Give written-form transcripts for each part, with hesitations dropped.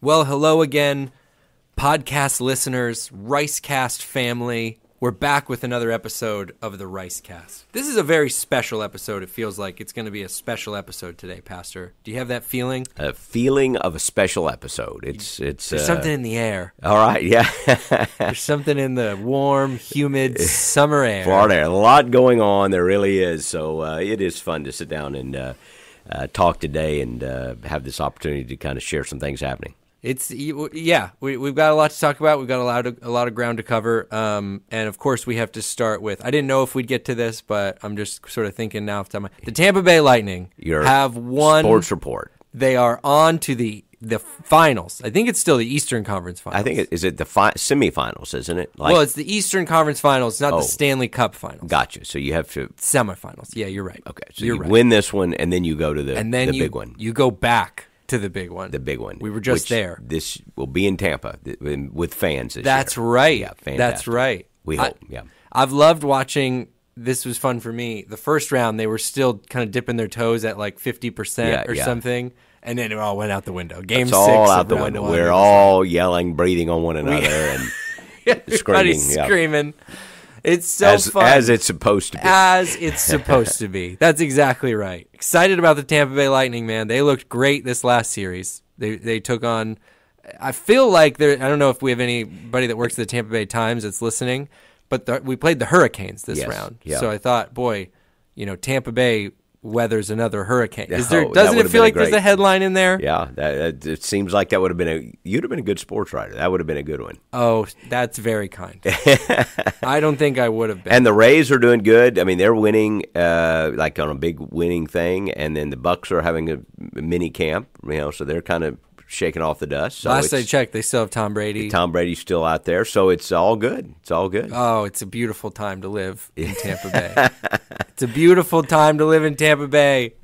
Well, hello again, podcast listeners, Ricecast family. We're back with another episode of the Ricecast. This is a very special episode. It feels like it's going to be a special episode today, Pastor. Do you have that feeling? A feeling of a special episode. It's There's something in the air. All right, yeah. There's something in the warm, humid summer air. Florida air. A lot going on. There really is. So it is fun to sit down and talk today and have this opportunity to kind of share some things happening. We've got a lot to talk about. We've got a lot of ground to cover, and of course we have to start with. I didn't know if we'd get to this, but I'm just sort of thinking now. The Tampa Bay Lightning have won. Sports report. They are on to the finals. I think it's still the Eastern Conference Finals. I think is it the semifinals, isn't it? Well, it's the Eastern Conference Finals, not the Stanley Cup Finals. Gotcha. So you have to semifinals. Yeah, you're right. Okay, so you win this one, and then you go to the big one. You go back to the big one. The big one. We were just there. This will be in Tampa with fans this That's year. right. Yeah, fantastic. That's right. We hope, yeah. I've loved watching. This was fun for me. The first round, they were still kind of dipping their toes at like 50% or something, and then it all went out the window. Game 6 all out the window. We're all yelling, breathing on one another, and screaming. It's so fun. As it's supposed to be. As it's supposed to be. That's exactly right. Excited about the Tampa Bay Lightning, man. They looked great this last series. They took on, I feel like, I don't know if we have anybody that works at the Tampa Bay Times that's listening, but we played the Hurricanes this round. Yeah. So I thought, boy, Tampa Bay weathers another hurricane. Doesn't it feel like there's a headline in there? Yeah, it seems like that would have been you'd have been a good sports writer. That would have been a good one. Oh, that's very kind. I don't think I would have been. And the Rays are doing good. I mean, they're winning like on a big winning thing, and then the Bucks are having a mini camp, so they're kind of shaking off the dust. So last I checked, they still have Tom Brady. Tom Brady's still out there, so it's all good. It's all good. Oh, it's a beautiful time to live in Tampa Bay. It's a beautiful time to live in Tampa Bay.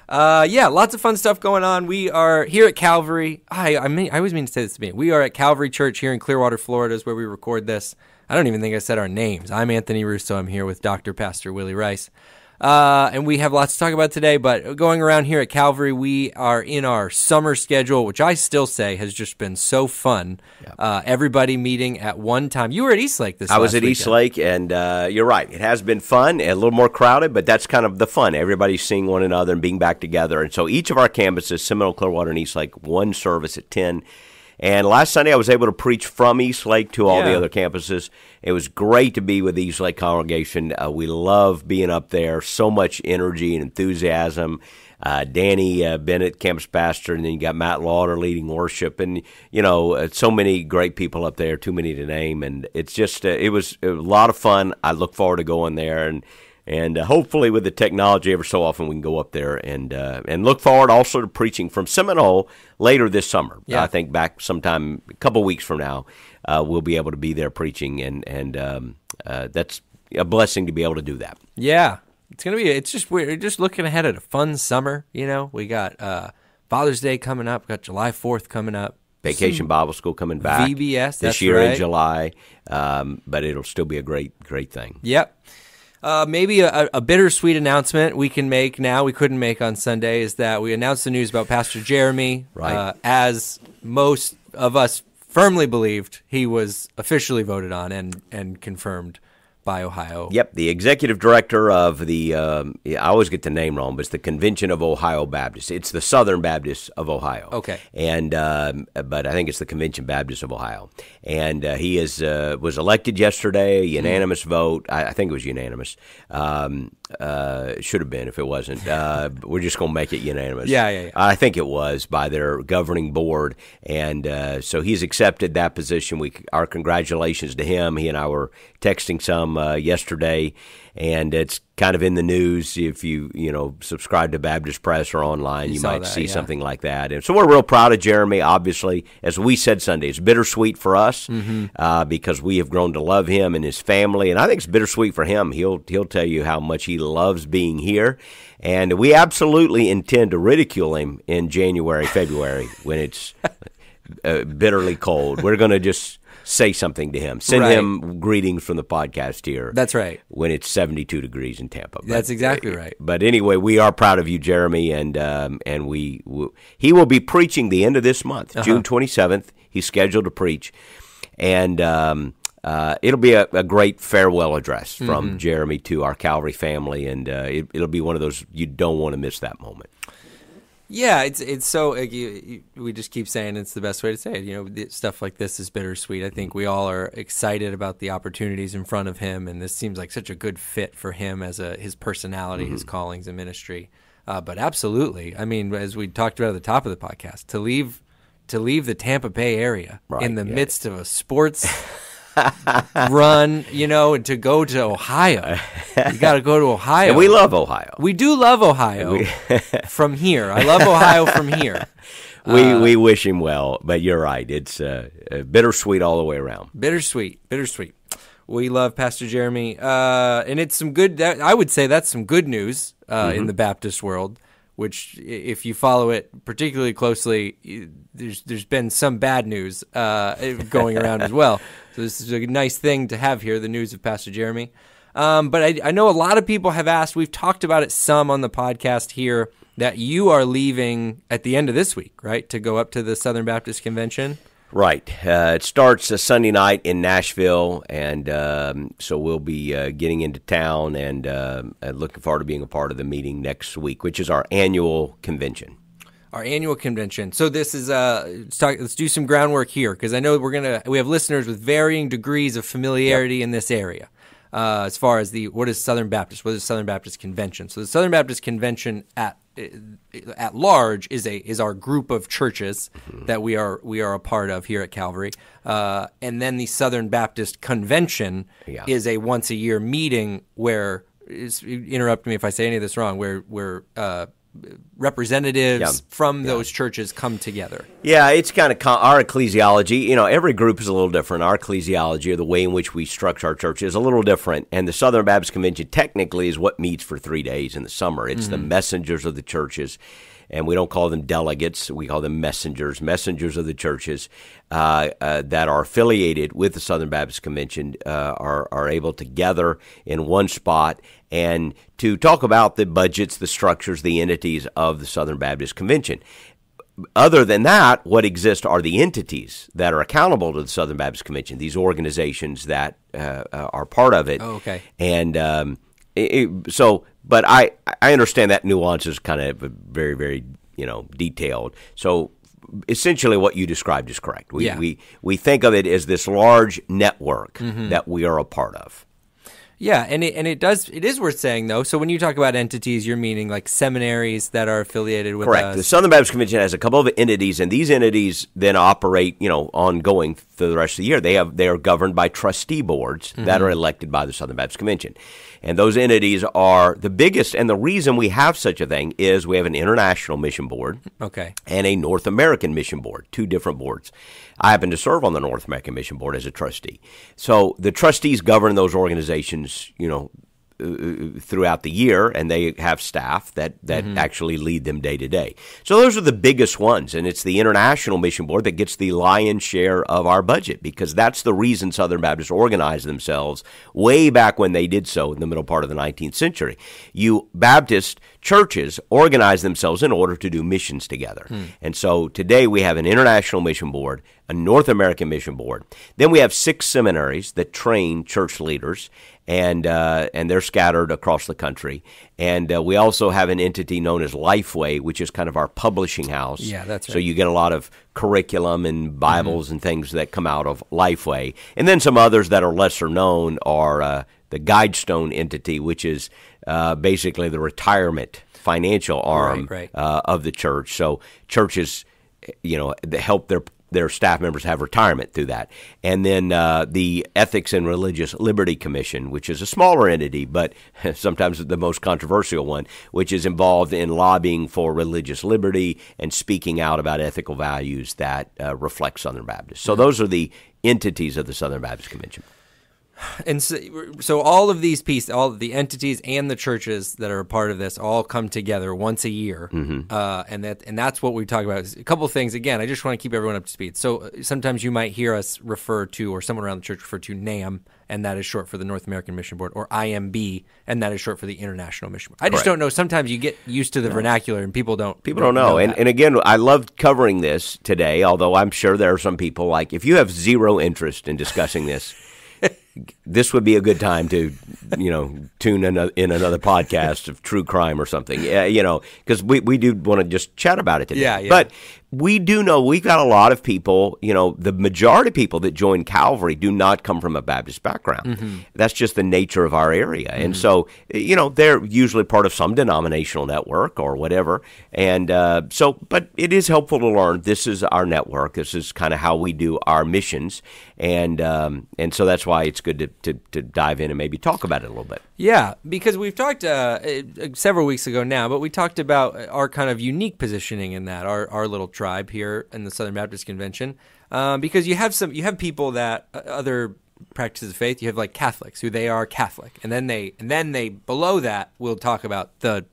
Lots of fun stuff going on. We are here at Calvary. I always mean to say this to me. We are at Calvary Church here in Clearwater, Florida, is where we record this. I don't even think I said our names. I'm Anthony Russo. I'm here with Dr. Pastor Willy Rice. And we have lots to talk about today, but going around here at Calvary, we are in our summer schedule, which I still say has just been so fun. Yep. Everybody meeting at one time. You were at Eastlake this last weekend. I was at Eastlake, and you're right. It has been fun, a little more crowded, but that's kind of the fun. Everybody's seeing one another and being back together. And so each of our campuses, Seminole, Clearwater, and Eastlake, one service at 10. And last Sunday, I was able to preach from Eastlake to all the other campuses. It was great to be with the Eastlake congregation. We love being up there. So much energy and enthusiasm. Danny Bennett, campus pastor, and then you got Matt Lauder leading worship. And, so many great people up there, too many to name. And it's just, it was a lot of fun. I look forward to going there. And hopefully with the technology, ever so often we can go up there and look forward also to preaching from Seminole later this summer. Yeah. I think back sometime a couple weeks from now, we'll be able to be there preaching, and that's a blessing to be able to do that. Yeah, we're just looking ahead at a fun summer. We got Father's Day coming up, we got July 4th coming up. Vacation Bible School coming back. VBS, this year in July, but it'll still be a great thing. Yep. Maybe a bittersweet announcement we can make now, we couldn't make on Sunday, is that we announced the news about Pastor Jeremy. Right. As most of us firmly believed, he was officially voted on and confirmed by Ohio. Yep, the executive director of the, I always get the name wrong, but it's the Convention of Ohio Baptists. It's the Southern Baptists of Ohio. Okay. And but I think it's the Convention Baptist of Ohio. And he was elected yesterday, unanimous vote. I think it was unanimous. Should have been if it wasn't. We're just going to make it unanimous. Yeah. I think it was by their governing board. And so he's accepted that position. Our congratulations to him. He and I were texting some yesterday, and it's kind of in the news. If you subscribe to Baptist Press or online, you might see something like that. And so we're real proud of Jeremy. Obviously, as we said Sunday, it's bittersweet for us because we have grown to love him and his family, and I think it's bittersweet for him. He'll tell you how much he loves being here, and we absolutely intend to ridicule him in January, February when it's bitterly cold. We're going to just say something to him. Send him greetings from the podcast here. That's right. When it's 72 degrees in Tampa. That's exactly right. But anyway, we are proud of you, Jeremy, and he will be preaching the end of this month, June 27th. He's scheduled to preach, and it'll be a great farewell address from Jeremy to our Calvary family, and it'll be one of those you don't want to miss that moment. Yeah, it's so we just keep saying it's the best way to say it. Stuff like this is bittersweet. I think we all are excited about the opportunities in front of him, and this seems like such a good fit for him as his personality, his callings and ministry. But absolutely, I mean, as we talked about at the top of the podcast, to leave the Tampa Bay area in the midst of a sports run, and to go to Ohio. You got to go to Ohio. And we love Ohio. We do love Ohio from here. I love Ohio from here. We wish him well, but you're right. It's bittersweet all the way around. Bittersweet. We love Pastor Jeremy, and it's some good. I would say that's some good news in the Baptist world. Which, if you follow it particularly closely, there's been some bad news going around as well. So this is a nice thing to have here, the news of Pastor Jeremy. But I know a lot of people have asked, we've talked about it some on the podcast here, that you are leaving at the end of this week, right, to go up to the Southern Baptist Convention? Right. It starts a Sunday night in Nashville, and so we'll be getting into town and looking forward to being a part of the meeting next week, which is our annual convention. Our annual convention. So this is let's do some groundwork here, because I know we have listeners with varying degrees of familiarity in this area. As far as what is Southern Baptist? What is Southern Baptist Convention? So the Southern Baptist Convention at large is our group of churches that we are a part of here at Calvary, and then the Southern Baptist Convention is a once a year meeting where, interrupt me if I say any of this wrong, where representatives from those churches come together. Yeah, it's kind of our ecclesiology. Every group is a little different. Our ecclesiology, or the way in which we structure our church, is a little different. And the Southern Baptist Convention technically is what meets for 3 days in the summer. It's the messengers of the churches. And we don't call them delegates. We call them messengers of the churches that are affiliated with the Southern Baptist Convention are able to gather in one spot and to talk about the budgets, the structures, the entities of the Southern Baptist Convention. Other than that, what exists are the entities that are accountable to the Southern Baptist Convention, these organizations that are part of it. Oh, okay. And but I understand that nuance is kind of very, very, detailed. So essentially what you described is correct. We think of it as this large network that we are a part of. Yeah, and it is worth saying, though. So when you talk about entities, you're meaning like seminaries that are affiliated with Correct. us. The Southern Baptist Convention has a couple of entities, and these entities then operate, ongoing for the rest of the year. They are governed by trustee boards that are elected by the Southern Baptist Convention. And those entities are the biggest, and the reason we have such a thing is we have an international mission board and a North American mission board, 2 different boards. I happen to serve on the North American mission board as a trustee. So the trustees govern those organizations, throughout the year, and they have staff that actually lead them day to day. So those are the biggest ones, and it's the International Mission Board that gets the lion's share of our budget, because that's the reason Southern Baptists organized themselves way back when they did so in the middle part of the 19th century. You Baptist churches organized themselves in order to do missions together. And so today we have an International Mission Board, a North American Mission Board. Then we have 6 seminaries that train church leaders, and they're scattered across the country. And we also have an entity known as Lifeway, which is kind of our publishing house. Yeah, that's right. So you get a lot of curriculum and Bibles and things that come out of Lifeway. And then some others that are lesser known are the Guidestone entity, which is basically the retirement financial arm of the church. So churches, help their staff members have retirement through that. And then the Ethics and Religious Liberty Commission, which is a smaller entity, but sometimes the most controversial one, which is involved in lobbying for religious liberty and speaking out about ethical values that reflect Southern Baptists. So those are the entities of the Southern Baptist Convention. And so all of these pieces, all of the entities and the churches that are a part of this all come together once a year. And that's what we talk about. A couple of things. Again, I just want to keep everyone up to speed. So sometimes you might hear us refer to, or someone around the church refer to NAM, and that is short for the North American Mission Board, or IMB, and that is short for the International Mission Board. I just don't know. Sometimes you get used to the vernacular, and people don't know. And again, I loved covering this today, although I'm sure there are some people, like, if you have zero interest in discussing this, this would be a good time to, tune in another podcast of true crime or something, because we do want to just chat about it today. Yeah. But we do know we've got a lot of people, the majority of people that join Calvary do not come from a Baptist background. That's just the nature of our area. And so, they're usually part of some denominational network or whatever. And but it is helpful to learn this is our network. This is kind of how we do our missions. And so that's why it's good to dive in and maybe talk about it a little bit. Yeah, because we've talked several weeks ago now, but we talked about our kind of unique positioning in that, our little tribe here in the Southern Baptist Convention, because you have people that other practices of faith. You have like Catholics who they are Catholic, and then they below that we'll talk about the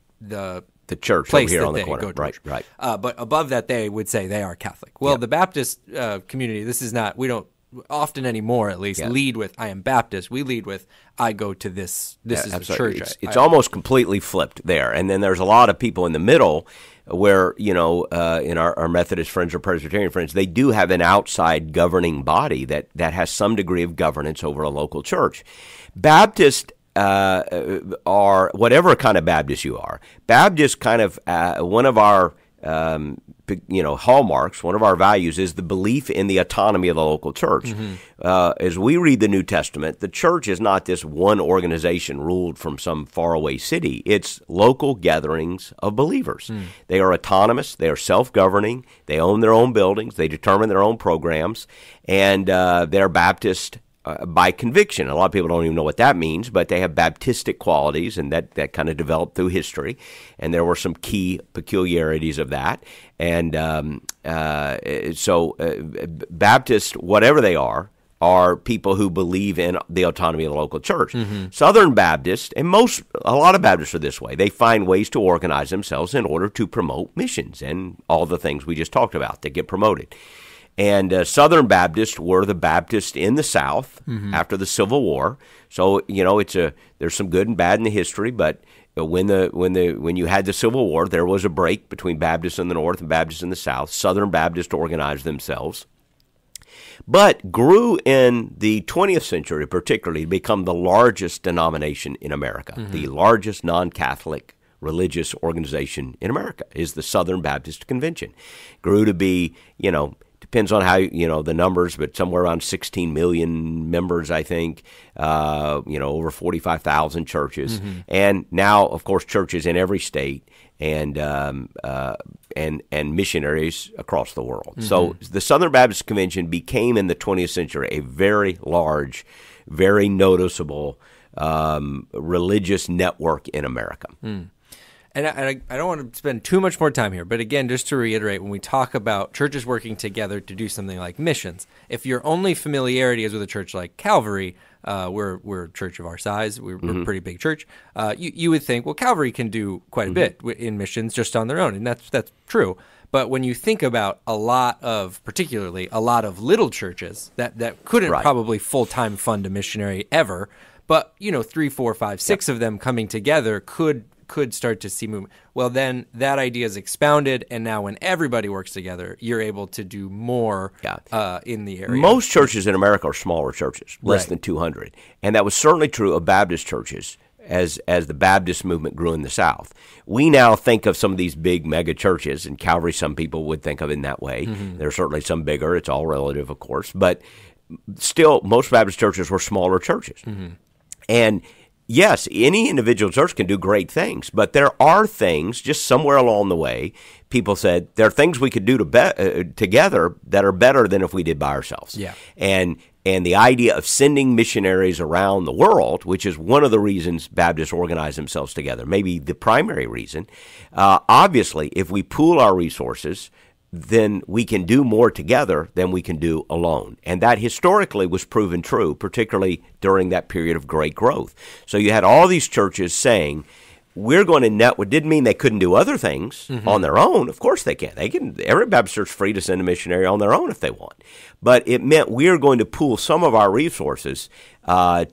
church place over here that on the they corner, go to right. But above that, they would say they are Catholic. Well, the Baptist community, this is not. We don't often anymore, at least, lead with "I am Baptist." We lead with "I go to this. This is the church." It's almost completely flipped there, and then there's a lot of people in the middle where in our Methodist friends or Presbyterian friends, they do have an outside governing body that has some degree of governance over a local church. Baptist are whatever kind of Baptist you are. Baptist kind of one of our hallmarks, one of our values is the belief in the autonomy of the local church. As we read the New Testament, the church is not this one organization ruled from some faraway city. It's local gatherings of believers. They are autonomous. They are self-governing. They own their own buildings. They determine their own programs. And they're Baptist by conviction. A lot of people don't even know what that means, but they have Baptistic qualities, and that kind of developed through history. And there were some key peculiarities of that. And so Baptists, whatever they are people who believe in the autonomy of the local church. Southern Baptists, and a lot of Baptists are this way. They find ways to organize themselves in order to promote missions and all the things we just talked about that get promoted. And Southern Baptists were the Baptists in the South after the Civil War. So there's some good and bad in the history, but when you had the Civil War, there was a break between Baptists in the North and Baptists in the South. Southern Baptists organized themselves, but grew in the 20th century, particularly, to become the largest denomination in America, the largest non-Catholic religious organization in America is the Southern Baptist Convention. Grew to be, depends on how, the numbers, but somewhere around 16 million members, I think, over 45,000 churches. And now, of course, churches in every state and missionaries across the world. So the Southern Baptist Convention became in the 20th century a very large, very noticeable religious network in America. And I don't want to spend too much more time here, but again, just to reiterate, when we talk about churches working together to do something like missions, if your only familiarity is with a church like Calvary, we're a church of our size, we're a pretty big church, you would think, well, Calvary can do quite a bit in missions just on their own, and that's true. But when you think about particularly a lot of little churches that couldn't probably full-time fund a missionary ever, but 3, 4, 5, 6 of them coming together could start to see movement. Well, then that idea is expounded, and now when everybody works together, you're able to do more in the area. Most churches in America are smaller churches, less than 200. And that was certainly true of Baptist churches as the Baptist movement grew in the South. We now think of some of these big mega churches, and Calvary some people would think of in that way. There are certainly some bigger. It's all relative, of course. But still, most Baptist churches were smaller churches. And yes, any individual church can do great things, but there are things just somewhere along the way, people said, there are things we could do together that are better than if we did by ourselves. Yeah. And the idea of sending missionaries around the world, which is one of the reasons Baptists organize themselves together, maybe the primary reason, obviously, if we pool our resources, then we can do more together than we can do alone. And that historically was proven true, particularly during that period of great growth. So you had all these churches saying, we're going to network. Didn't mean they couldn't do other things on their own. Of course they can. Every Baptist church is free to send a missionary on their own if they want. But it meant we're going to pool some of our resources and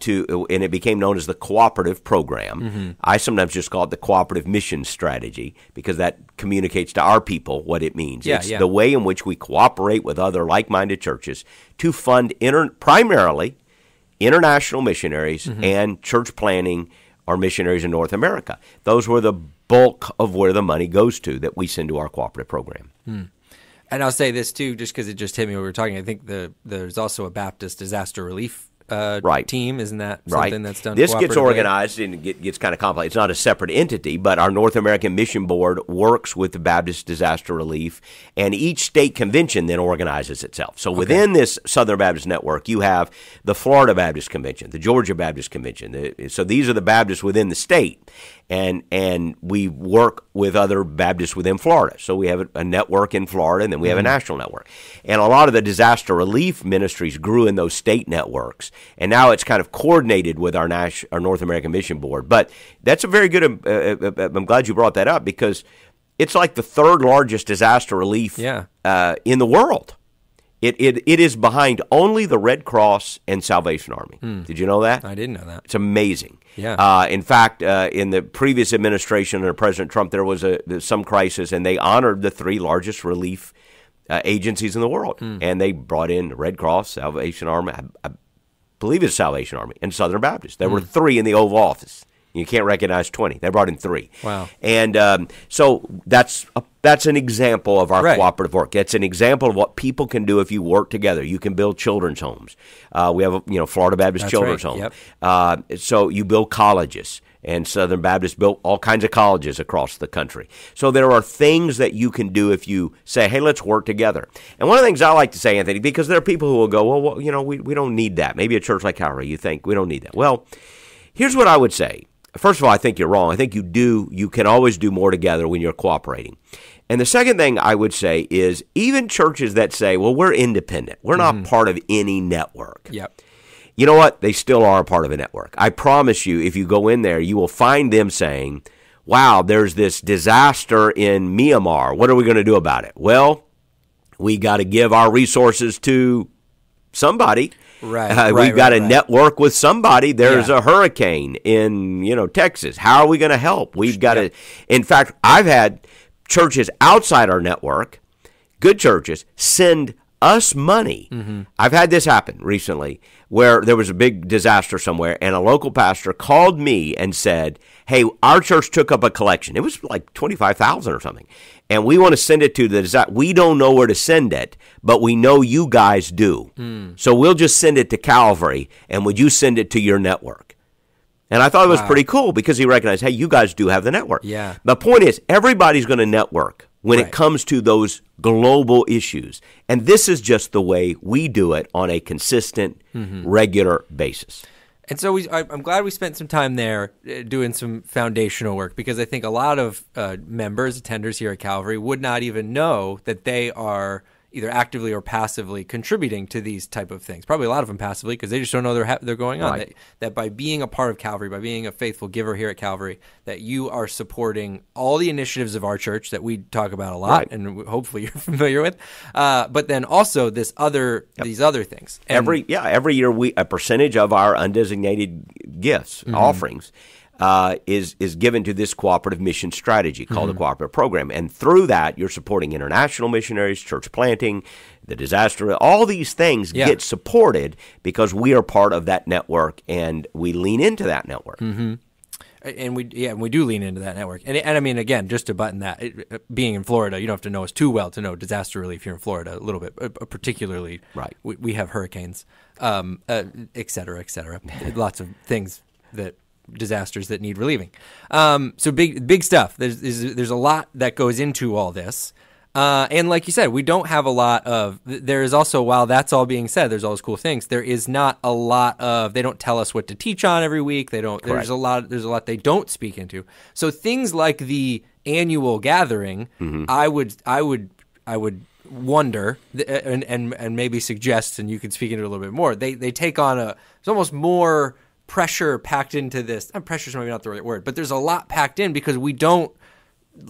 it became known as the Cooperative program. I sometimes just call it the Cooperative mission strategy because that communicates to our people what it means. It's the way in which we cooperate with other like-minded churches to fund primarily international missionaries and church planting or missionaries in North America. Those were the bulk of where the money goes to that we send to our Cooperative program. And I'll say this too, just because it just hit me when we were talking. I think there's also a Baptist disaster relief team. Isn't that something that's done? This gets organized and gets kind of complex. It's not a separate entity, but our North American Mission Board works with the Baptist Disaster Relief, and each state convention then organizes itself. So within this Southern Baptist Network, you have the Florida Baptist Convention, the Georgia Baptist Convention. So these are the Baptists within the state. And we work with other Baptists within Florida. So we have a network in Florida, and then we have a national network. And a lot of the disaster relief ministries grew in those state networks, and now it's kind of coordinated with our North American Mission Board. But that's a very good I'm glad you brought that up because it's like the third largest disaster relief in the world. It is behind only the Red Cross and Salvation Army. Did you know that? I didn't know that. It's amazing. Yeah. In fact, in the previous administration under President Trump, there was some crisis, and they honored the three largest relief agencies in the world. And they brought in the Red Cross, Salvation Army, I believe it's Salvation Army, and Southern Baptist. There were three in the Oval Office. You can't recognize 20. They brought in 3. Wow. And so that's an example of our cooperative work. That's an example of what people can do if you work together. You can build children's homes. We have Florida Baptist Children's Home. Yep. So you build colleges. And Southern Baptist built all kinds of colleges across the country. So there are things that you can do if you say, hey, let's work together. And one of the things I like to say, Anthony, because there are people who will go, well, we don't need that. Maybe a church like Calvary, you think we don't need that. Well, here's what I would say. First of all, I think you're wrong. I think you can always do more together when you're cooperating. And the second thing I would say is even churches that say, well, we're independent. We're not part of any network. Yep. You know what? They still are a part of a network. I promise you, if you go in there, you will find them saying, wow, there's this disaster in Myanmar. What are we going to do about it? Well, we got to give our resources to somebody. We've got to network with somebody. There's a hurricane in, Texas. How are we going to help? We've got to. In fact, I've had churches outside our network, good churches, send us money. I've had this happen recently where there was a big disaster somewhere, and a local pastor called me and said, hey, our church took up a collection. It was like $25,000 or something, and we want to send it to the disaster. We don't know where to send it, but we know you guys do. So we'll just send it to Calvary, and would you send it to your network? And I thought it was pretty cool because he recognized, hey, you guys do have the network. Yeah. The point is, everybody's going to network when it comes to those global issues. And this is just the way we do it on a consistent, regular basis. And so I'm glad we spent some time there doing some foundational work because I think a lot of members, attenders here at Calvary would not even know that they are either actively or passively contributing to these type of things. Probably a lot of them passively because they just don't know they're going on. That by being a part of Calvary, by being a faithful giver here at Calvary, that you are supporting all the initiatives of our church that we talk about a lot and hopefully you're familiar with. But then also these other things. And every year a percentage of our undesignated gifts, offerings, is given to this cooperative mission strategy called the Cooperative program. And through that, you're supporting international missionaries, church planting, the disaster. All these things get supported because we are part of that network and we lean into that network. And we do lean into that network. And I mean, again, just to button that, being in Florida, you don't have to know us too well to know disaster relief here in Florida a little bit, particularly. We have hurricanes, et cetera, et cetera. Lots of things disasters that need relieving. So big stuff. There's a lot that goes into all this. And like you said, we don't have a lot of, there is also, while that's all being said, there's all those cool things, there is not a lot of, they don't tell us what to teach on every week. There's a lot they don't speak into. So things like the annual gathering, I would wonder and maybe suggest, and you can speak into it a little bit more, they take on there's almost more pressure packed into this. Pressure's maybe not the right word, but there's a lot packed in because we don't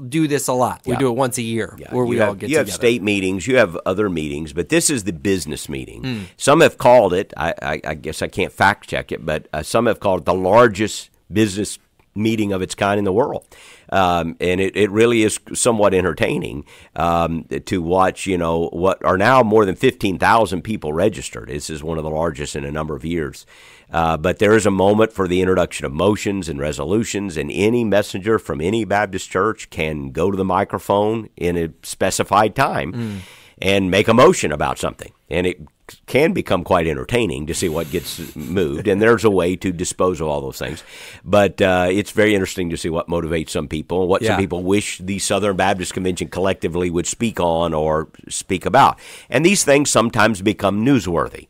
do this a lot. We do it once a year where we all get together. You have state meetings, you have other meetings, but this is the business meeting. Some have called it, I guess I can't fact check it, but some have called it the largest business meeting of its kind in the world. And it really is somewhat entertaining to watch, what are now more than 15,000 people registered. This is one of the largest in a number of years. But there is a moment for the introduction of motions and resolutions, and any messenger from any Baptist church can go to the microphone in a specified time and make a motion about something. And it can become quite entertaining to see what gets moved, and there's a way to dispose of all those things. But it's very interesting to see what motivates some people and what some people wish the Southern Baptist Convention collectively would speak on or speak about. And these things sometimes become newsworthy.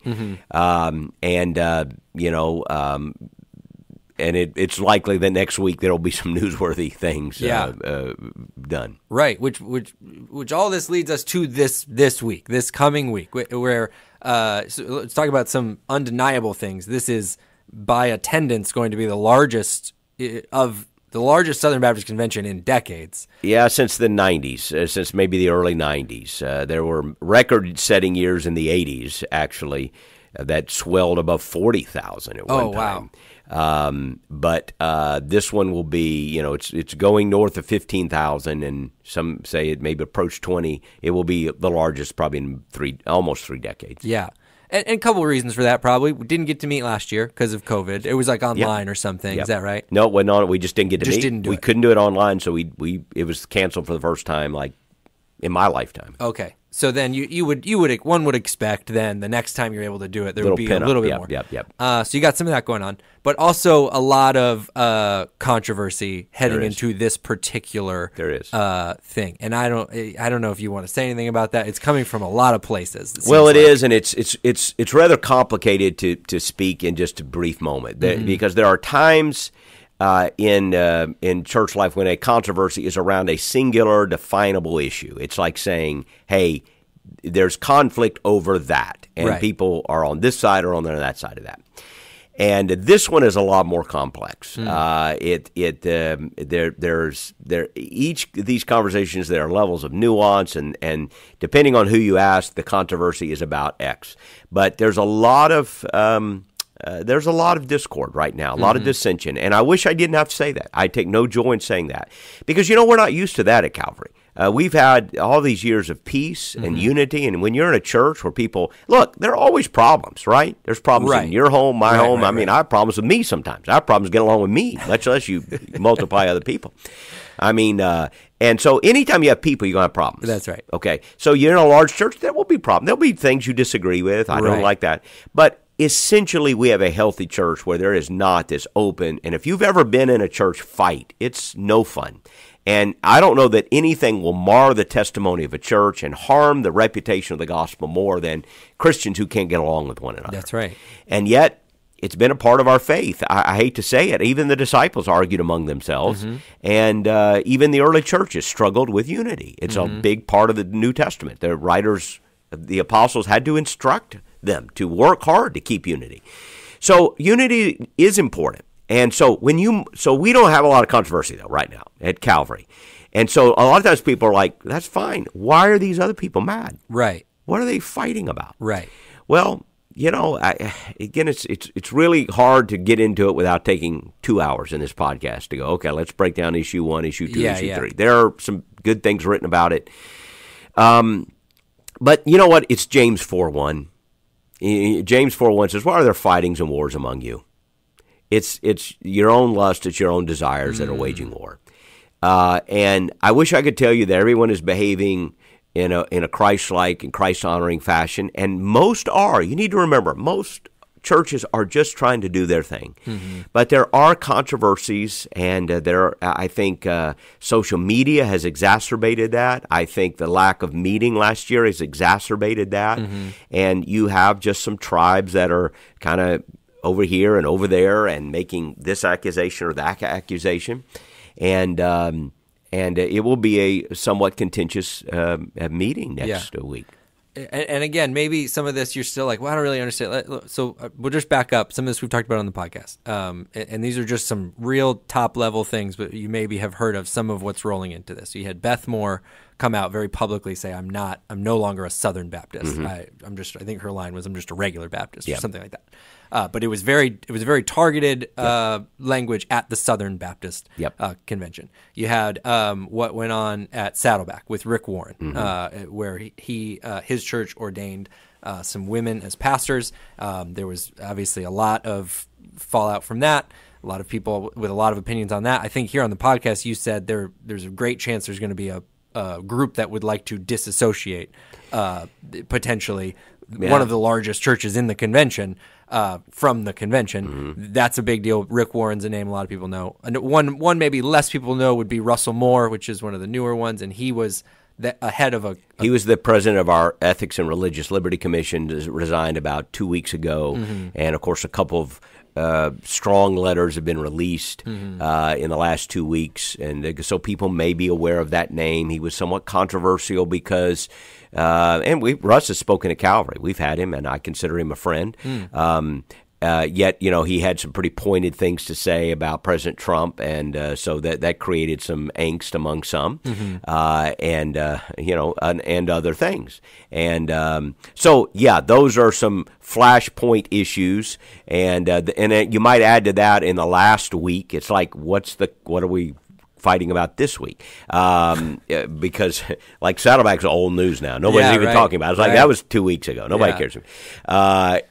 And it's likely that next week there will be some newsworthy things done. Right, which all this leads us to this week, this coming week, where so let's talk about some undeniable things. This is by attendance going to be the largest Southern Baptist Convention in decades. Yeah, since the 90s, since maybe the early 90s. There were record-setting years in the 80s, actually, that swelled above 40,000 at one time. Wow. But this one will be, it's going north of 15,000, and some say it maybe approach 20. It will be the largest probably in almost 3 decades. Yeah. And a couple of reasons for that, probably. We didn't get to meet last year because of COVID. It was like online or something. Yep. Is that right? No, it wasn't on. We just didn't get to meet. We couldn't do it online, so it was canceled for the first time, like, in my lifetime. Okay. So then one would expect then the next time you're able to do it, there would be a little bit more. Yep. So you got some of that going on, but also a lot of controversy heading into this particular thing. And I don't know if you want to say anything about that. It's coming from a lot of places. It is, and it's rather complicated to speak in just a brief moment because there are times in church life when a controversy is around a singular definable issue. It's like saying, hey, there's conflict over that, and people are on this side or on that side of that. And this one is a lot more complex. Each of these conversations, there are levels of nuance, and depending on who you ask, the controversy is about X. But there's a lot of discord right now, a lot of dissension, and I wish I didn't have to say that. I take no joy in saying that because, we're not used to that at Calvary. We've had all these years of peace and unity, and when you're in a church where people, look, there are always problems, right? There's problems in your home, my home. I have problems with me sometimes. I have problems getting along with me, much less you multiply other people. And so anytime you have people, you're going to have problems. That's right. Okay, so you're in a large church, there will be problems. There'll be things you disagree with. I don't like that. But essentially, we have a healthy church where there is not this open, and if you've ever been in a church fight, it's no fun. And I don't know that anything will mar the testimony of a church and harm the reputation of the gospel more than Christians who can't get along with one another. That's right. And yet, it's been a part of our faith. I hate to say it. Even the disciples argued among themselves, and even the early churches struggled with unity. It's a big part of the New Testament. The writers, the apostles, had to instruct them to work hard to keep unity. So unity is important. And so we don't have a lot of controversy though right now at Calvary. And so a lot of times people are like, that's fine. Why are these other people mad? Right. What are they fighting about? Right. Well, it's really hard to get into it without taking 2 hours in this podcast to go, okay, let's break down issue 1, issue 2, issue 3. There are some good things written about it. But you know what? It's James 4:1. James 4:1 says, why are there fightings and wars among you? It's your own lust, it's your own desires that are waging war. And I wish I could tell you that everyone is behaving in a Christ-like and Christ-honoring fashion, and most are. You need to remember, most churches are just trying to do their thing. But there are controversies, and I think social media has exacerbated that. I think the lack of meeting last year has exacerbated that. And you have just some tribes that are kind of over here and over there and making this accusation or that accusation. And And it will be a somewhat contentious meeting next week. And again, maybe some of this you're still like, well, I don't really understand. So we'll just back up. Some of this we've talked about on the podcast. And these are just some real top-level things, but you maybe have heard of some of what's rolling into this. So you had Beth Moore come out very publicly say, I'm no longer a Southern Baptist. I think her line was, I'm just a regular Baptist or something like that. But it was very targeted language at the Southern Baptist convention. You had what went on at Saddleback with Rick Warren, where his church ordained some women as pastors. There was obviously a lot of fallout from that. A lot of people with a lot of opinions on that. I think here on the podcast you said there's a great chance there's going to be a group that would like to disassociate potentially one of the largest churches in the convention from the convention. That's a big deal. Rick Warren's a name a lot of people know. And one maybe less people know would be Russell Moore, which is one of the newer ones, and he was ahead of He was the president of our Ethics and Religious Liberty Commission, resigned about 2 weeks ago, and of course a couple of strong letters have been released in the last 2 weeks, and so people may be aware of that name. He was somewhat controversial because, Russ has spoken at Calvary. We've had him, and I consider him a friend. Yet, he had some pretty pointed things to say about President Trump, and so that created some angst among some, and other things. And so, those are some flashpoint issues, and you might add to that in the last week. It's like, what are we fighting about this week? Because like Saddleback's old news now. Nobody's even talking about it. It's like that was 2 weeks ago. Nobody cares. Out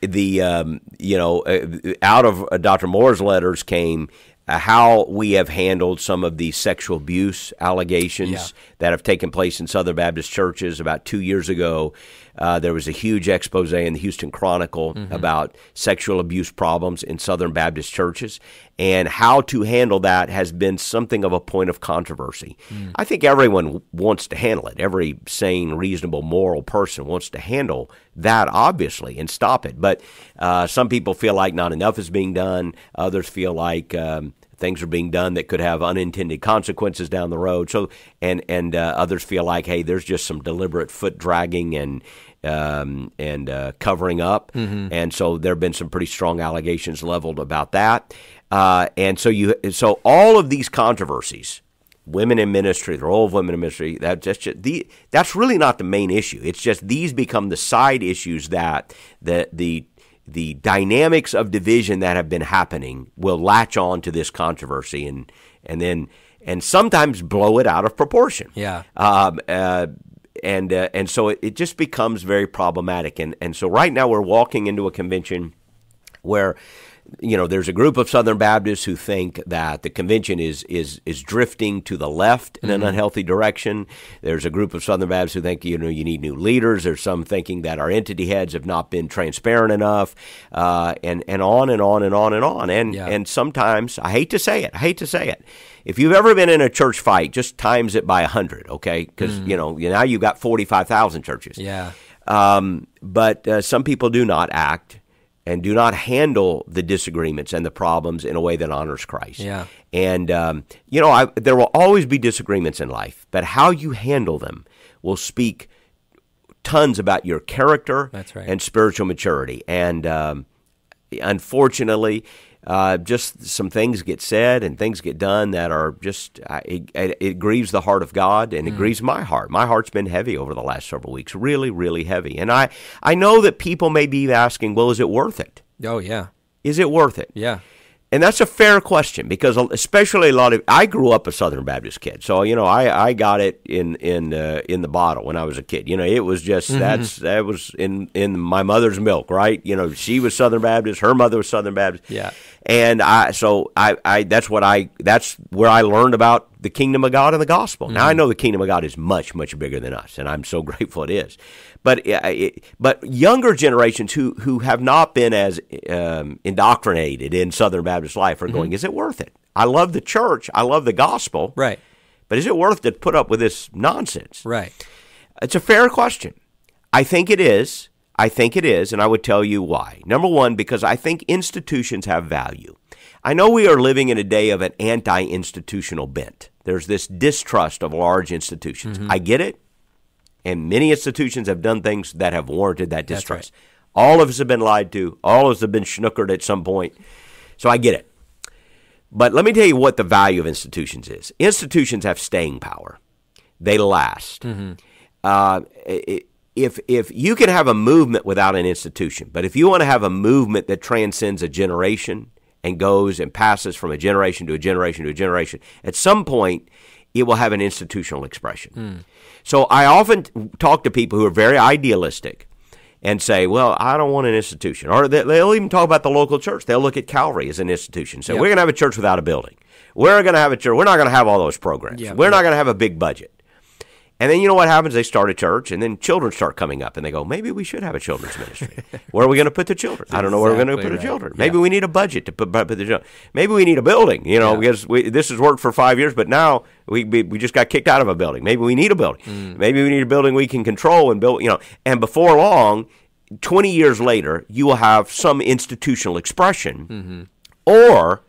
of Dr. Moore's letters came how we have handled some of the sexual abuse allegations that have taken place in Southern Baptist churches. About 2 years ago, there was a huge expose in the Houston Chronicle about sexual abuse problems in Southern Baptist churches, and how to handle that has been something of a point of controversy. I think everyone wants to handle it. Every sane, reasonable, moral person wants to handle that, obviously, and stop it. But some people feel like not enough is being done. Others feel like things are being done that could have unintended consequences down the road. So, and others feel like, hey, there's just some deliberate foot dragging and covering up. And so there have been some pretty strong allegations leveled about that. And so all of these controversies, women in ministry, the role of women in ministry, that's really not the main issue. It's just these become the side issues that the dynamics of division that have been happening will latch on to this controversy and sometimes blow it out of proportion. And so it just becomes very problematic. And so right now we're walking into a convention where there's a group of Southern Baptists who think that the convention is drifting to the left in an unhealthy direction. There's a group of Southern Baptists who think you need new leaders. There's some thinking that our entity heads have not been transparent enough, and on and on and on and on. And sometimes I hate to say it. If you've ever been in a church fight, just times it by 100, okay? Because now you've got 45,000 churches. But some people do not act and do not handle the disagreements and the problems in a way that honors Christ. And, there will always be disagreements in life, but how you handle them will speak tons about your character and spiritual maturity. And unfortunately, just some things get said and things get done that are just, it grieves the heart of God, and it grieves my heart. My heart's been heavy over the last several weeks, really, really heavy. And I know that people may be asking, well, is it worth it? Oh, yeah. Is it worth it? Yeah. And that's a fair question, because especially I grew up a Southern Baptist kid, so I got it in the bottle when I was a kid. It was just that was in my mother's milk, right? She was Southern Baptist, her mother was Southern Baptist, and that's where I learned about the kingdom of God and the gospel. Now I know the kingdom of God is much, much bigger than us, and I'm so grateful it is. But younger generations who have not been as indoctrinated in Southern Baptist life are going, is it worth it? I love the church. I love the gospel. Right. But is it worth to put up with this nonsense? Right. It's a fair question. I think it is. And I would tell you why. Number one, because I think institutions have value. I know we are living in a day of an anti-institutional bent. There's this distrust of large institutions. I get it, and many institutions have done things that have warranted that distrust. Right. All of us have been lied to. All of us have been schnookered at some point. So I get it. But let me tell you what the value of institutions is. Institutions have staying power. They last. If you can have a movement without an institution, but if you want to have a movement that transcends a generation and goes and passes from a generation to a generation to a generation, at some point it will have an institutional expression. So I often talk to people who are very idealistic and say, well, I don't want an institution. Or they'll even talk about the local church. They'll look at Calvary as an institution. So we're going to have a church without a building. We're going to have a church. We're not going to have all those programs. We're not going to have a big budget. And then you know what happens? They start a church, and then children start coming up, and they go, maybe we should have a children's ministry. Where are we going to put the children? I don't know where we're going to put the children. Maybe we need a budget to put the children. Maybe we need a building, because this has worked for 5 years, but now we just got kicked out of a building. Maybe we need a building. Maybe we need a building we can control and build, And before long, 20 years later, you will have some institutional expression, or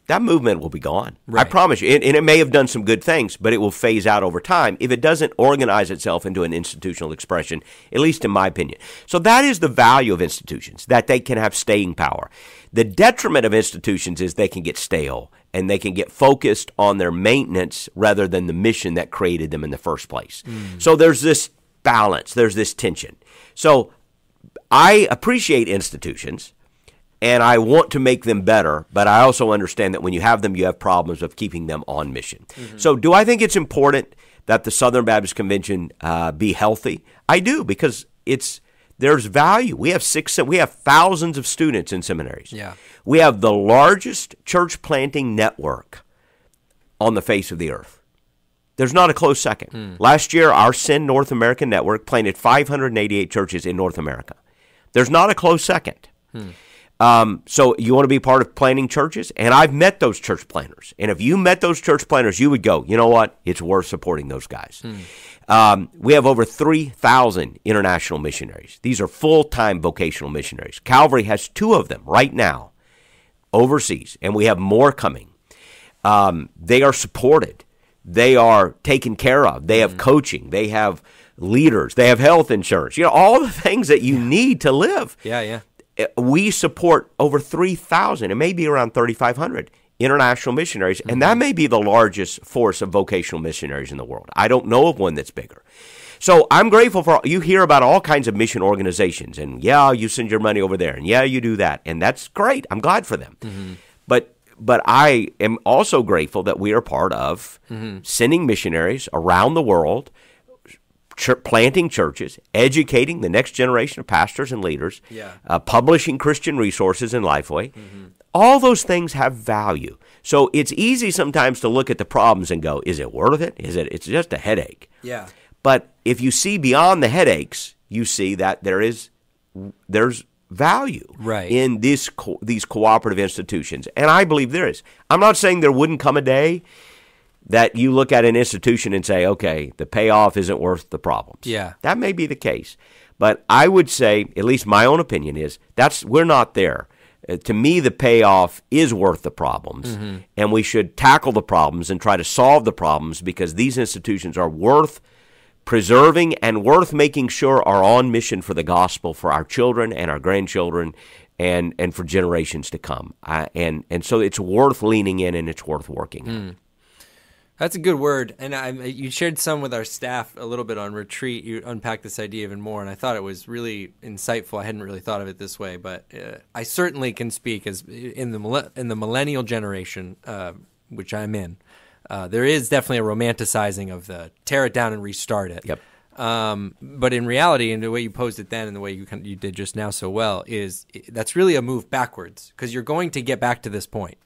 that movement will be gone. Right. I promise you. And it may have done some good things, but it will phase out over time if it doesn't organize itself into an institutional expression, at least in my opinion. So that is the value of institutions, that they can have staying power. The detriment of institutions is they can get stale and they can get focused on their maintenance rather than the mission that created them in the first place. So there's this balance. There's this tension. So I appreciate institutions, and I want to make them better, but I also understand that when you have them, you have problems of keeping them on mission. So do I think it's important that the Southern Baptist Convention be healthy? I do, because there's value. We have thousands of students in seminaries. We have the largest church planting network on the face of the earth. There's not a close second. Last year, our SEND North American network planted 588 churches in North America. There's not a close second. So you want to be part of planting churches? And I've met those church planters. And if you met those church planters, you would go, you know what? It's worth supporting those guys. We have over 3,000 international missionaries. These are full-time vocational missionaries. Calvary has 2 of them right now overseas, and we have more coming. They are supported. They are taken care of. They have coaching. They have leaders. They have health insurance. All the things that you need to live. We support over 3,000, it may be around 3,500 international missionaries, and that may be the largest force of vocational missionaries in the world. I don't know of one that's bigger. So I'm grateful for, you hear about all kinds of mission organizations, and you send your money over there, and you do that, and that's great. I'm glad for them. But I am also grateful that we are part of sending missionaries around the world, planting churches, educating the next generation of pastors and leaders, publishing Christian resources in Lifeway. All those things have value. So it's easy sometimes to look at the problems and go, is it worth it? It's just a headache. But if you see beyond the headaches, you see that there's value in these cooperative institutions. And I believe there is. I'm not saying there wouldn't come a day that you look at an institution and say, okay, the payoff isn't worth the problems. That may be the case. But I would say, at least my own opinion is, we're not there. To me, the payoff is worth the problems, and we should tackle the problems and try to solve the problems, because these institutions are worth preserving and worth making sure are on mission for the gospel for our children and our grandchildren and for generations to come. And so it's worth leaning in, and it's worth working in. That's a good word, and you shared some with our staff a little bit on retreat. You unpacked this idea even more, and I thought it was really insightful. I hadn't really thought of it this way, but I certainly can speak as in the millennial generation, which I'm in. There is definitely a romanticizing of the tear it down and restart it. But in reality, and the way you posed it then and the way you did just now so well, that's really a move backwards, because you're going to get back to this point.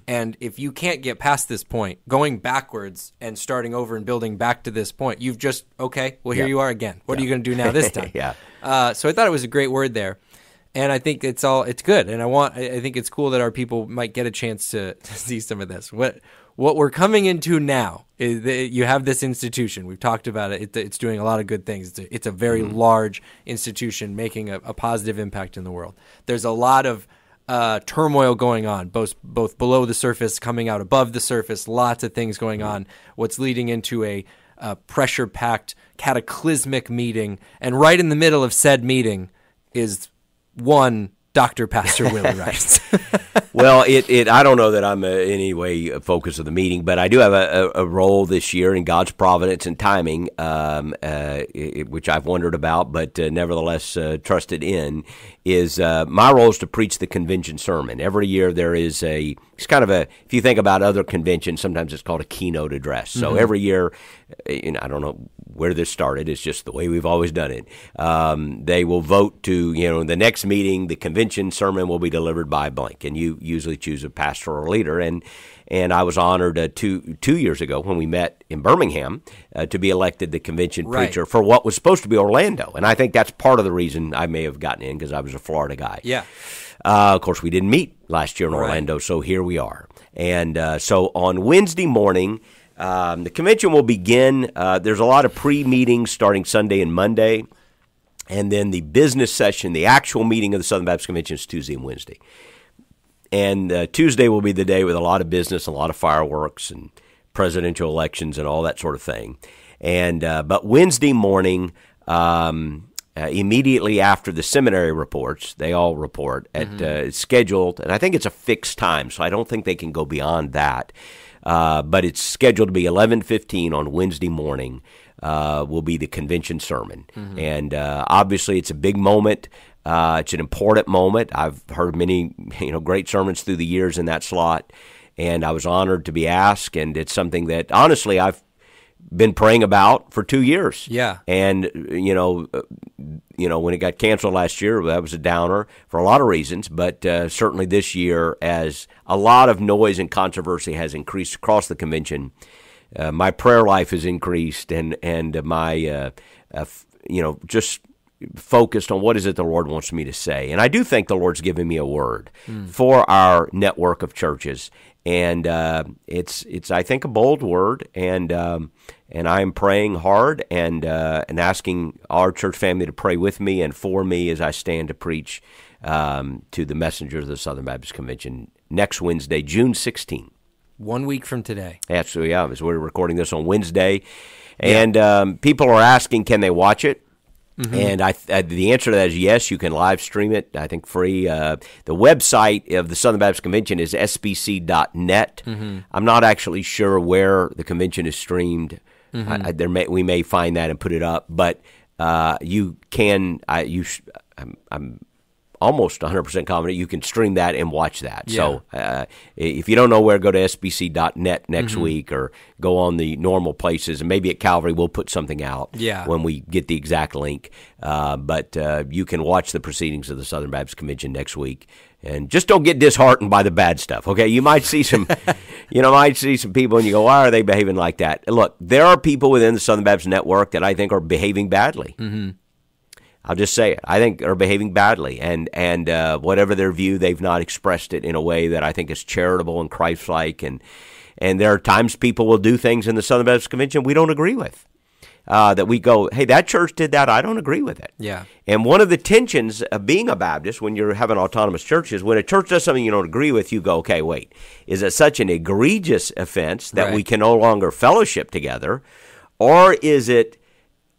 And if you can't get past this point, going backwards and starting over and building back to this point, you've just, here you are again. What are you going to do now this time? So I thought it was a great word there. And I think it's good. And I think it's cool that our people might get a chance to see some of this. What we're coming into now is that you have this institution. We've talked about it. It's doing a lot of good things. It's a very large institution making a positive impact in the world. There's a lot of turmoil going on, both below the surface, coming out above the surface, lots of things going on, what's leading into a pressure-packed, cataclysmic meeting. And right in the middle of said meeting is one Dr. Pastor Willy Rice. Well, I don't know that I'm in any way a focus of the meeting, but I do have a role this year in God's providence and timing, which I've wondered about, but nevertheless trusted in, is my role is to preach the convention sermon. Every year there is it's kind of if you think about other conventions, sometimes it's called a keynote address. So every year, I don't know where this started, it's just the way we've always done it. They will vote to, the next meeting, the convention sermon will be delivered by blank, and you usually choose a pastor or a leader. And I was honored 2 years ago when we met in Birmingham to be elected the convention preacher for what was supposed to be Orlando. And I think that's part of the reason I may have gotten in, because I was a Florida guy. Yeah. Of course, we didn't meet last year in Orlando, so here we are. And so on Wednesday morning, the convention will begin. There's a lot of pre-meetings starting Sunday and Monday. And then the business session, the actual meeting of the Southern Baptist Convention, is Tuesday and Wednesday. And Tuesday will be the day with a lot of business, a lot of fireworks and presidential elections and all that sort of thing. And but Wednesday morning, immediately after the seminary reports, they all report at scheduled, and I think it's a fixed time, so I don't think they can go beyond that. But it's scheduled to be 11:15 on Wednesday morning. Will be the convention sermon, and obviously it's a big moment. It's an important moment. I've heard many, great sermons through the years in that slot, and I was honored to be asked. And it's something that honestly I've been praying about for 2 years. Yeah, and when it got canceled last year, that was a downer for a lot of reasons. But certainly this year, as a lot of noise and controversy has increased across the convention, my prayer life has increased, and my just focused on what is it the Lord wants me to say. And I do think the Lord's given me a word for our network of churches, and it's I think a bold word, and I'm praying hard and asking our church family to pray with me and for me as I stand to preach to the messengers of the Southern Baptist Convention next Wednesday, June 16th. 1 week from today. Absolutely, yeah. As we're recording this on Wednesday. And people are asking, can they watch it? And the answer to that is yes, you can live stream it, I think free. The website of the Southern Baptist Convention is sbc.net. I'm not actually sure where the convention is streamed. We may find that and put it up, but you can. I'm almost 100% confident you can stream that and watch that. Yeah. So if you don't know where, go to sbc.net next week, or go on the normal places, and maybe at Calvary we'll put something out when we get the exact link. But you can watch the proceedings of the Southern Baptist Convention next week. And just don't get disheartened by the bad stuff, okay? You might see some, people, and you go, why are they behaving like that? Look, there are people within the Southern Baptist Network that I think are behaving badly. I'll just say it. I think are behaving badly, and whatever their view, they've not expressed it in a way that I think is charitable and Christ-like. And there are times people will do things in the Southern Baptist Convention we don't agree with. That we go, hey, that church did that, I don't agree with it. Yeah. And one of the tensions of being a Baptist when you're having autonomous churches, when a church does something you don't agree with, you go, okay, wait, is it such an egregious offense that we can no longer fellowship together? Or is it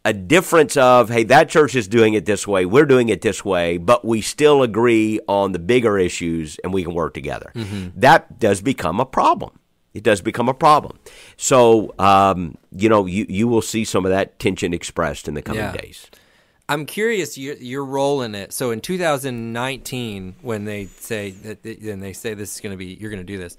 a difference of, hey, that church is doing it this way, we're doing it this way, but we still agree on the bigger issues and we can work together? That does become a problem. It does become a problem. So, you will see some of that tension expressed in the coming days. I'm curious your role in it. So in 2019, when they say that, and they say this is going to be, you're going to do this.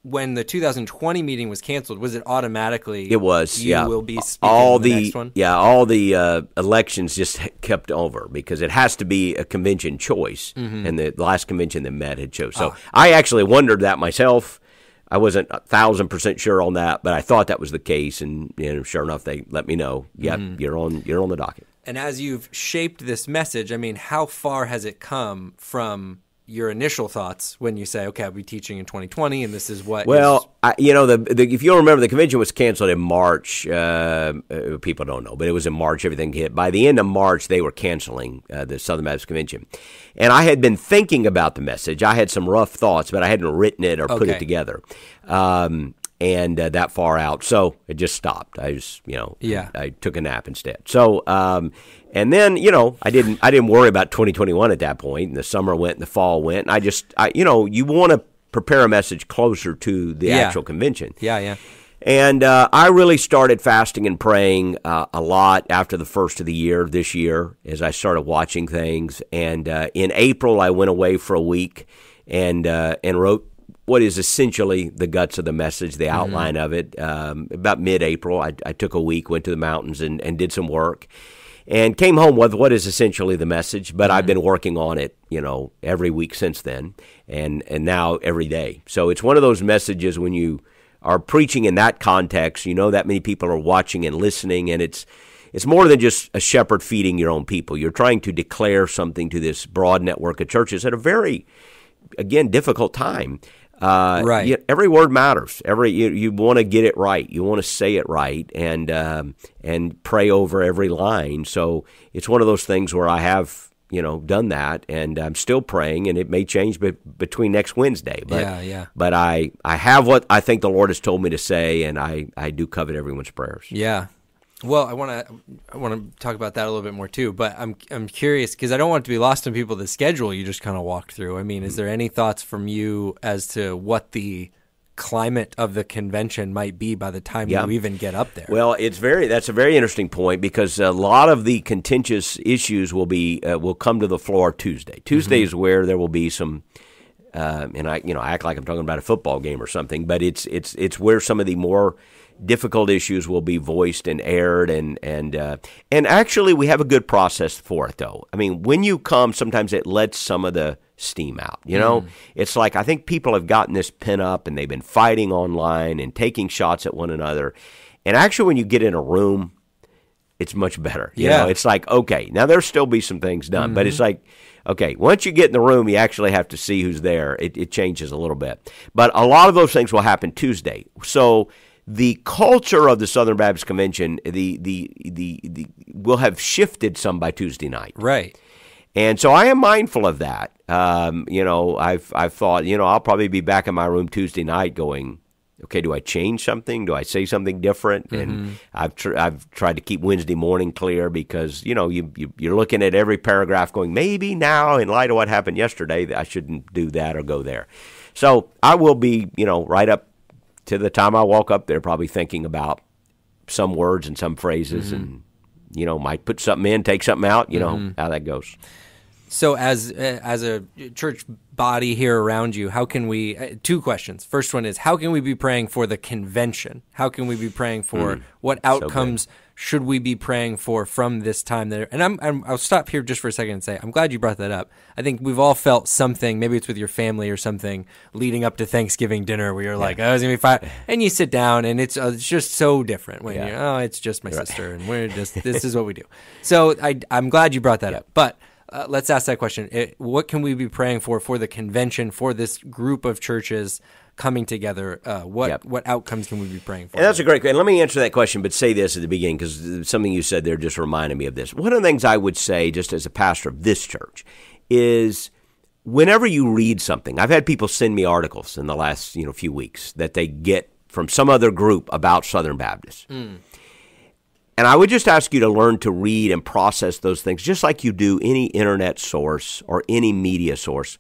When the 2020 meeting was canceled, was it automatically? It was. You will be speaking the next one. Yeah, all the elections just kept over because it has to be a convention choice, and the last convention that met had chose. So I actually wondered that myself. I wasn't 1,000% sure on that, but I thought that was the case, and sure enough, they let me know. Yep, you're on the docket. And as you've shaped this message, I mean, how far has it come from your initial thoughts when you say, okay, I'll be teaching in 2020, and this is what Well, if you'll remember, the convention was canceled in March. People don't know, but it was in March. Everything hit. By the end of March, they were canceling the Southern Baptist Convention. And I had been thinking about the message. I had some rough thoughts, but I hadn't written it or put it together. And that far out, so it just stopped. I just, I took a nap instead. So, and then, I didn't worry about 2021 at that point. And the summer went, and the fall went. And you want to prepare a message closer to the actual convention. Yeah. And I really started fasting and praying a lot after the first of the year this year, as I started watching things. And in April, I went away for a week and wrote what is essentially the guts of the message, the outline of it. About mid-April, I took a week, went to the mountains and did some work, and came home with what is essentially the message. But I've been working on it, every week since then, and now every day. So it's one of those messages when you are preaching in that context, that many people are watching and listening, and it's more than just a shepherd feeding your own people. You're trying to declare something to this broad network of churches at a very, again, difficult time. Right. Every word matters. You want to get it right. You want to say it right, and pray over every line. So it's one of those things where I have done that, and I'm still praying, and it may change between next Wednesday. But But I have what I think the Lord has told me to say, and I do covet everyone's prayers. Yeah. Well, I want to talk about that a little bit more too, but I'm curious because I don't want it to be lost on people the schedule you just kind of walked through. I mean, is there any thoughts from you as to what the climate of the convention might be by the time you even get up there? Well, that's a very interesting point, because a lot of the contentious issues will come to the floor Tuesday. Tuesday is where there will be some. And I act like I'm talking about a football game or something, but it's where some of the more difficult issues will be voiced and aired, and actually we have a good process for it, though. I mean, when you come, sometimes it lets some of the steam out. It's like I think people have gotten this pent up, and they've been fighting online and taking shots at one another. And actually, when you get in a room, it's much better. It's like, okay, now there'll still be some things done, but it's like, okay, once you get in the room, you actually have to see who's there. It changes a little bit. But a lot of those things will happen Tuesday. So the culture of the Southern Baptist Convention, the will have shifted some by Tuesday night. Right. And so I am mindful of that. I've thought, I'll probably be back in my room Tuesday night going, okay, do I change something? Do I say something different? And I've tried to keep Wednesday morning clear, because you're looking at every paragraph going, maybe now, in light of what happened yesterday, I shouldn't do that or go there. So I will be, right up to the time I walk up there, probably thinking about some words and some phrases, and might put something in, take something out. How that goes. So as a church body here around you, how can we, two questions. First one is, how can we be praying for the convention? How can we be praying for what outcomes should we be praying for from this time there? And I'll stop here just for a second and say, I'm glad you brought that up. I think we've all felt something, maybe it's with your family or something, leading up to Thanksgiving dinner where you're like, oh, it's going to be fine. And you sit down, and it's just so different when you're, it's just my sister, and this is what we do. So I'm glad you brought that up. But let's ask that question. What can we be praying for the convention, for this group of churches coming together? What outcomes can we be praying for? And that's a great question. Let me answer that question, but say this at the beginning, because something you said there just reminded me of this. One of the things I would say, just as a pastor of this church, is whenever you read something, I've had people send me articles in the last few weeks that they get from some other group about Southern Baptists. And I would just ask you to learn to read and process those things, just like you do any internet source or any media source,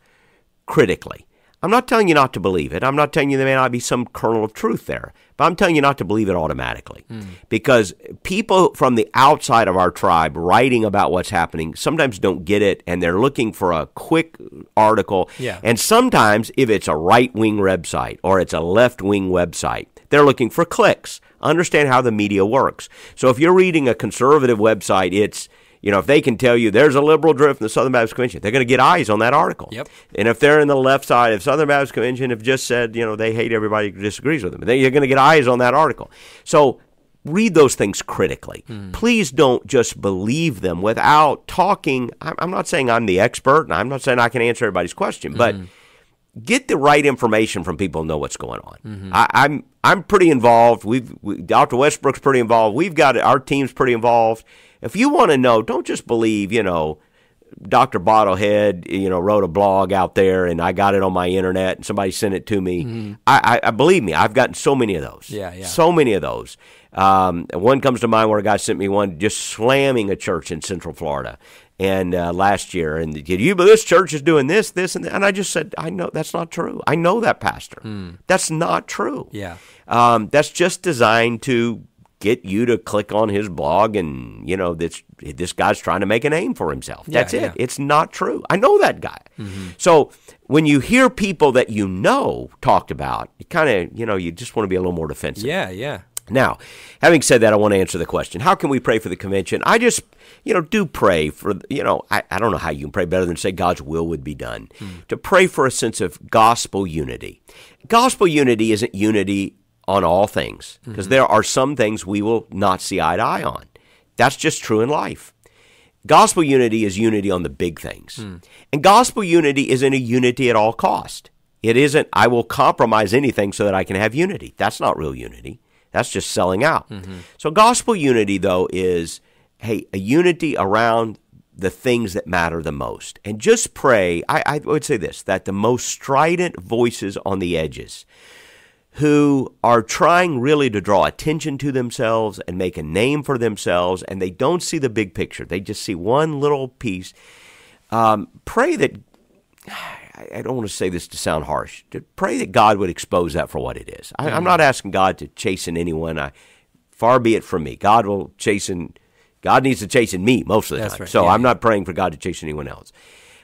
critically. I'm not telling you not to believe it. I'm not telling you there may not be some kernel of truth there, but I'm telling you not to believe it automatically. Because people from the outside of our tribe writing about what's happening sometimes don't get it, and they're looking for a quick article. And sometimes, if it's a right-wing website or it's a left-wing website, they're looking for clicks. Understand how the media works. So if you're reading a conservative website, it's, if they can tell you there's a liberal drift in the Southern Baptist Convention, they're going to get eyes on that article. And if they're in the left side of Southern Baptist Convention, have just said, they hate everybody who disagrees with them, then you're going to get eyes on that article. So read those things critically. Please don't just believe them without talking. I'm not saying I'm the expert, and I'm not saying I can answer everybody's question, but get the right information from people who know what's going on. I'm pretty involved. Dr. Westbrook's pretty involved. We've got our team's pretty involved. If you want to know, don't just believe, Dr. Bottlehead, wrote a blog out there and I got it on my internet and somebody sent it to me. I believe me, I've gotten so many of those. Yeah. So many of those. One comes to mind where a guy sent me one just slamming a church in Central Florida and last year. And did you believe this church is doing this, and that? And I just said, I know that's not true. I know that pastor. That's not true. Yeah. That's just designed to get you to click on his blog and, this guy's trying to make a name for himself. That's it. Yeah. It's not true. I know that guy. So when you hear people that talked about, you kind of, you just want to be a little more defensive. Yeah. Now, having said that, I want to answer the question, how can we pray for the convention? I just, do pray for, I don't know how you can pray better than say God's will would be done. To pray for a sense of gospel unity. Gospel unity isn't unity on all things, because there are some things we will not see eye to eye on. That's just true in life. Gospel unity is unity on the big things. And gospel unity isn't a unity at all cost. It isn't, I will compromise anything so that I can have unity. That's not real unity. That's just selling out. So gospel unity, though, is, a unity around the things that matter the most. And just pray, I would say this, that the most strident voices on the edges, who are trying really to draw attention to themselves and make a name for themselves, and they don't see the big picture. They just see one little piece. Pray that, I don't want to say this to sound harsh, pray that God would expose that for what it is. I'm not asking God to chasten anyone. Far be it from me. God needs to chasten me most of the time. Right. So I'm not praying for God to chasten anyone else.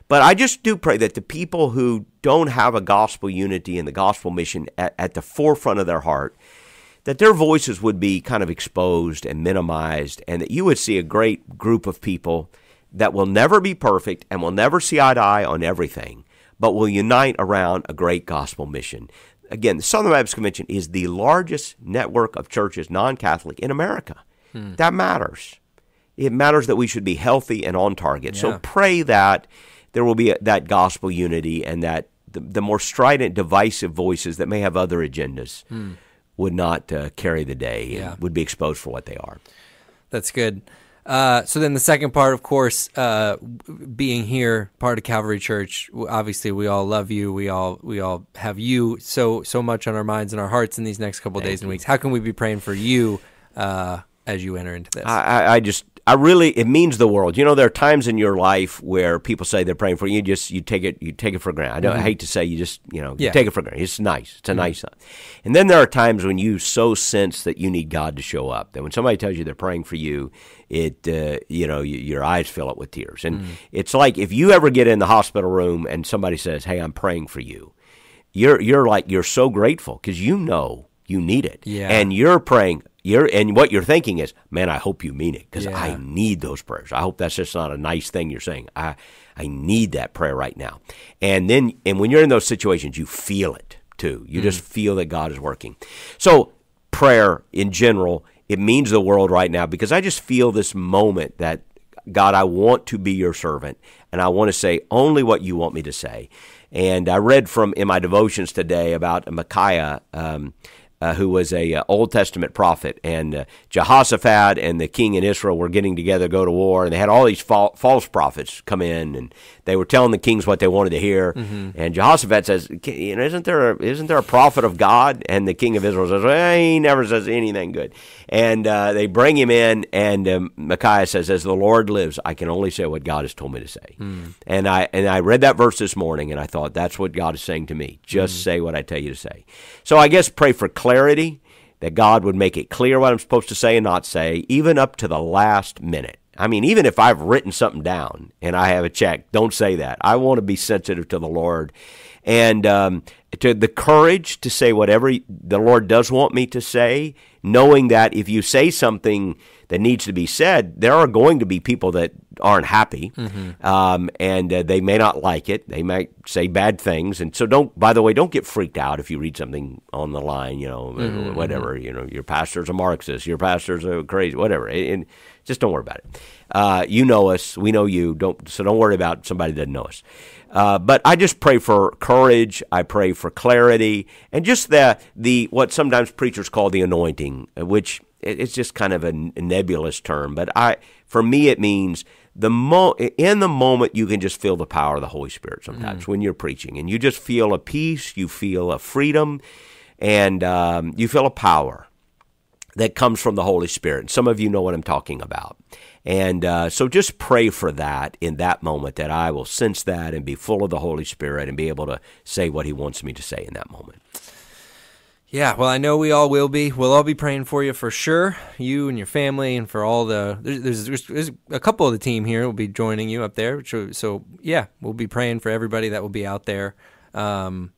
But I just do pray that the people who don't have a gospel unity and the gospel mission at the forefront of their heart, that their voices would be kind of exposed and minimized, and that you would see a great group of people that will never be perfect and will never see eye to eye on everything, but will unite around a great gospel mission. Again, the Southern Baptist Convention is the largest network of churches, non-Catholic, in America. That matters. It matters that we should be healthy and on target. Yeah. So pray that there will be that gospel unity, and that the more strident, divisive voices that may have other agendas would not carry the day and would be exposed for what they are. That's good. So then the second part, of course, being here, part of Calvary Church, obviously we all love you. We all have you so much on our minds and our hearts in these next couple of days and weeks. How can we be praying for you as you enter into this? It means the world. There are times in your life where people say they're praying for you. You take it for granted. I hate to say you just, you take it for granted. It's nice. It's a nice thing. And then there are times when you so sense that you need God to show up, that when somebody tells you they're praying for you, your eyes fill up with tears. And it's like if you ever get in the hospital room and somebody says, "Hey, I'm praying for you," you're so grateful because you know you need it. Yeah. And you're praying. And what you're thinking is, man, I hope you mean it, because I need those prayers. I hope that's just not a nice thing you're saying. I need that prayer right now. And when you're in those situations, you feel it too. You just feel that God is working. So prayer in general, it means the world right now, because I just feel this moment that, God, I want to be your servant, and I want to say only what you want me to say. And I read in my devotions today about Micaiah, who was a Old Testament prophet, and Jehoshaphat and the king in Israel were getting together to go to war, and they had all these false prophets come in, and they were telling the kings what they wanted to hear. And Jehoshaphat says, "Isn't there a prophet of God?" And the king of Israel says, "Well, he never says anything good." And they bring him in, and Micaiah says, "As the Lord lives, I can only say what God has told me to say." And I read that verse this morning, and I thought, that's what God is saying to me. Just say what I tell you to say. So I guess pray for clarity, that God would make it clear what I'm supposed to say and not say, even up to the last minute. I mean, even if I've written something down and I have a check, don't say that. I want to be sensitive to the Lord, and to the courage to say whatever the Lord does want me to say, knowing that if you say something that needs to be said, there are going to be people that aren't happy, and they may not like it. They might say bad things, and so don't get freaked out if you read something on the line, whatever. Your pastor's a Marxist, your pastor's a crazy, whatever. And just don't worry about it. You know us, we know you. Don't worry about somebody that doesn't know us. But I just pray for courage. I pray for clarity, and just the what sometimes preachers call the anointing, which it's just kind of a nebulous term. But for me, it means in the moment you can just feel the power of the Holy Spirit sometimes when you're preaching, and you just feel a peace, you feel a freedom, and you feel a power that comes from the Holy Spirit. And some of you know what I'm talking about. And so just pray for that in that moment, that I will sense that and be full of the Holy Spirit and be able to say what he wants me to say in that moment. Yeah, well, I know we all will be. We'll all be praying for you for sure, you and your family, and for all the there's a couple of the team here will be joining you up there. So yeah, we'll be praying for everybody that will be out there. And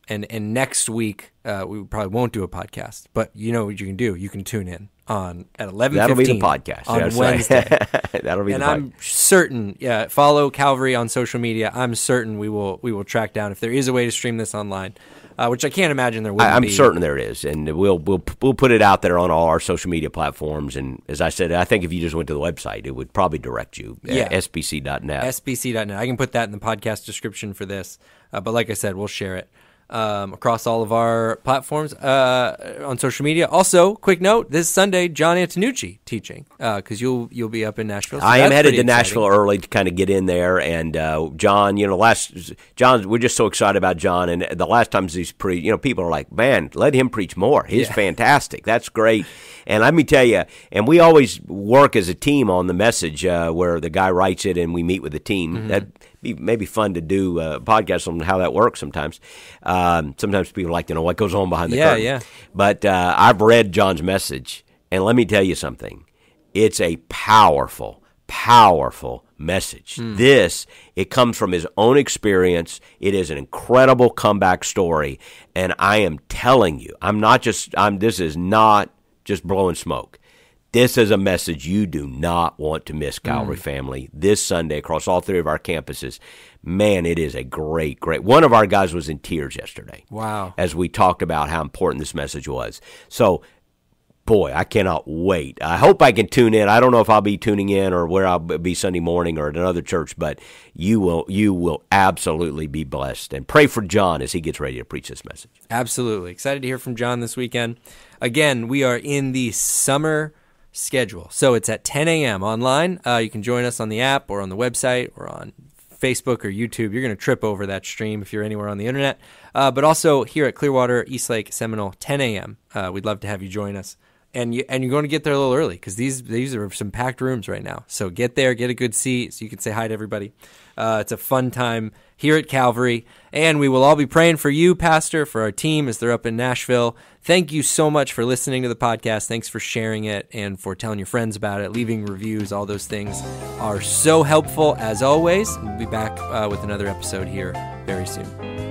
next week we probably won't do a podcast, but you know what you can do? You can tune in at 11:15. That'll be the podcast on Wednesday. That'll be and the podcast. I'm certain, follow Calvary on social media. I'm certain we will track down if there is a way to stream this online. Which I can't imagine there wouldn't be. I'm certain there is, and we'll put it out there on all our social media platforms. And as I said, I think if you just went to the website, it would probably direct you. SBC.net. SBC.net. I can put that in the podcast description for this. But like I said, we'll share it across all of our platforms on social media. Also, quick note: this Sunday, John Antonucci teaching because you'll be up in Nashville. So I am headed to Nashville early to kind of get in there. And John, John, we're just so excited about John. And the last times he's preached, people are like, "Man, let him preach more. He's fantastic. That's great." And let me tell you, and we always work as a team on the message where the guy writes it and we meet with the team. That'd be maybe fun to do a podcast on how that works sometimes. Sometimes people like to know what goes on behind the curtain. Yeah. But I've read John's message, and let me tell you something. It's a powerful, powerful message. It comes from his own experience. It is an incredible comeback story, and I am telling you, this is not just blowing smoke. This is a message you do not want to miss, Calvary family, this Sunday across all three of our campuses. Man, it is a great, great. One of our guys was in tears yesterday. Wow. As we talked about how important this message was. So, boy, I cannot wait. I hope I can tune in. I don't know if I'll be tuning in or where I'll be Sunday morning or at another church, but you will absolutely be blessed. And pray for John as he gets ready to preach this message. Absolutely. Excited to hear from John this weekend. Again, we are in the summer schedule. So it's at 10 a.m. online. You can join us on the app or on the website or on Facebook or YouTube. You're going to trip over that stream if you're anywhere on the internet. But also here at Clearwater, Eastlake, Seminole, 10 a.m. We'd love to have you join us. And you're going to get there a little early because these are some packed rooms right now. So get there, get a good seat so you can say hi to everybody. It's a fun time here at Calvary. And we will all be praying for you, Pastor, for our team as they're up in Nashville. Thank you so much for listening to the podcast. Thanks for sharing it and for telling your friends about it, leaving reviews. All those things are so helpful as always. We'll be back with another episode here very soon.